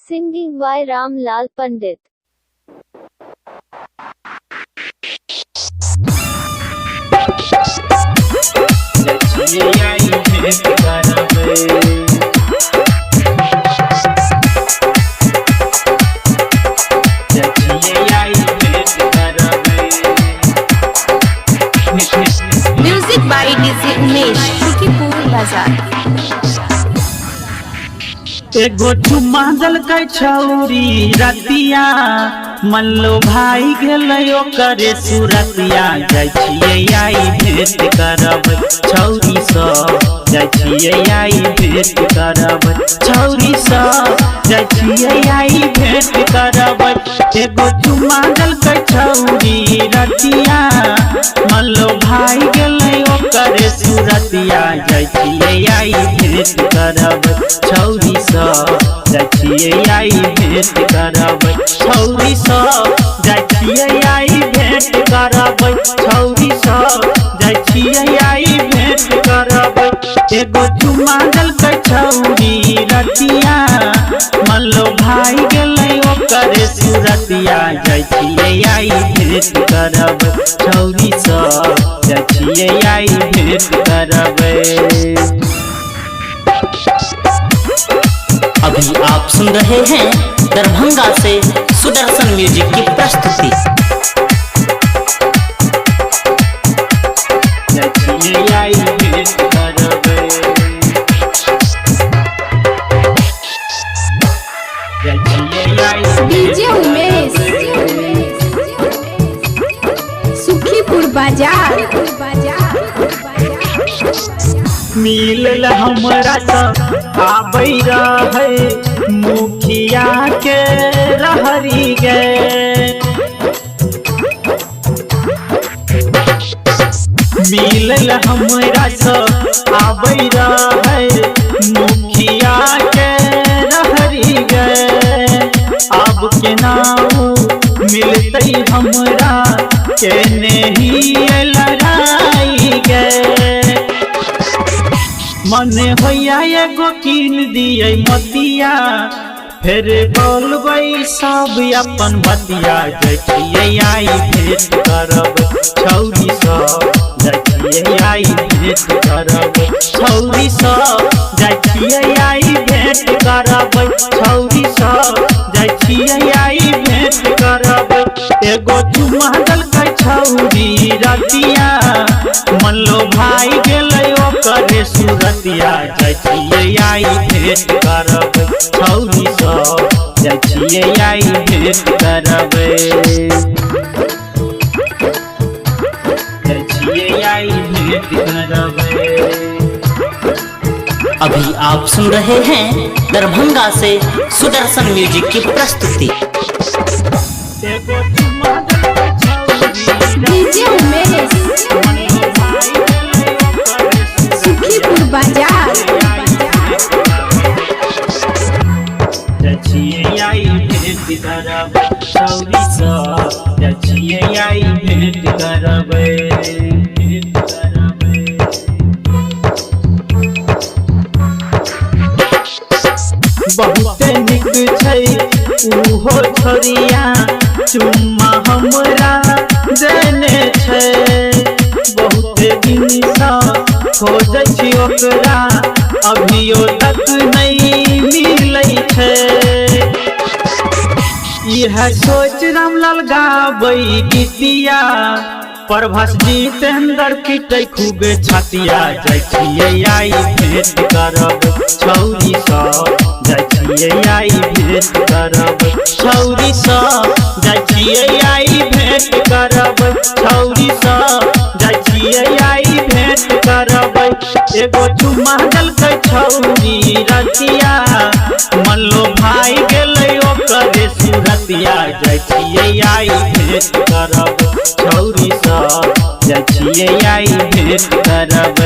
Singing by Ram Lal Pandit. Music by DJ Umesh, Shukipur Bazaar. एगो चुम्मा दलकै छौरी रतिया मन लो भाई गेलै ओकरे सुरतिया जाइ छियै आई भेंट करब छौरी सब जाइ छियै आई भेंट करब छौरी सब जाइ छियै आई भेंट करब एगो चुम्मा दलकै छौरी रतिया मन लो भाई गेलै ओकरे सुरतिया जाइ छियै आई भेंट करब छौरी सब जाइ छियै आई भेंट करब छौरी सब जाइ छियै आई भेंट करब छौरी सब जाइ छियै आई भेंट करब एगो चुम्मा दलकै छौरी रतिया मन लो भाई गेलै ओकरे सुरतिया जाइ छियै आई भेंट करब छौरी सब जाइ छियै आई भेंट करब। अभी आप सुन रहे हैं दरभंगा से सुदर्शन म्यूजिक की प्रस्तुति। DJ Umesh, Shukipur Bazaar. मिलल हमरा सब आबै रहे मुखिया के रहरी गे मिलल हमरा सब आबै रहे मुखिया के रहरी गे अब के नाम मिलतै हमरा के नहीं लड़ाई गे मने होया एगो कीन दिए मतिया फिर बोलबै सब अपन बतिया जाइ छियै आई भेंट करब छौरी सब जाइ छियै आई भेंट करब छौरी सब जाइ छियै आई भेंट करब छौरी सब जाइ छियै आई भेंट करब एगो चुम्मा दलकै छौरी रतिया मन लो भाई गेलै ओकरे सुरतिया जाइ छियै आई भेंट करब छौरी सब जाइ छियै आई भेंट करब जाइ छियै आई भेंट करब। अभी आप सुन रहे हैं दरभंगा से सुदर्शन म्यूजिक की प्रस्तुति। एगो चुम्मा दलकै छौरी DJ Umesh, Shukipur Bazaar. जाइ छियै आई भेंट करब छौरी सब जाइ छियै आई भेंट करब भेंट करब। बहुते नीक छै उहो छोरिया चुम्मा हमरा देने छै बहुते दिन सँ खोजै छी ओकरा अभियो तक नहीं मिलै छै इह सोच रामलाल गाबै गीतिया प्रभास जितेंद्र पीटै खूबे छतिया जाइ छियै आई भेंट करब छौरी सब जाइ छियै आई भेंट करब छौरी सब जाइ छियै आई भेंट करब छौरी सब जाइ छियै आई भेंट करब एगो चुम्मा दलकै छौरी रतिया मन लो भाई गेलै ओकरे सुरतिया जाइ छियै आई भेंट करब छौरी सब जाइ छियै आई भेंट करब।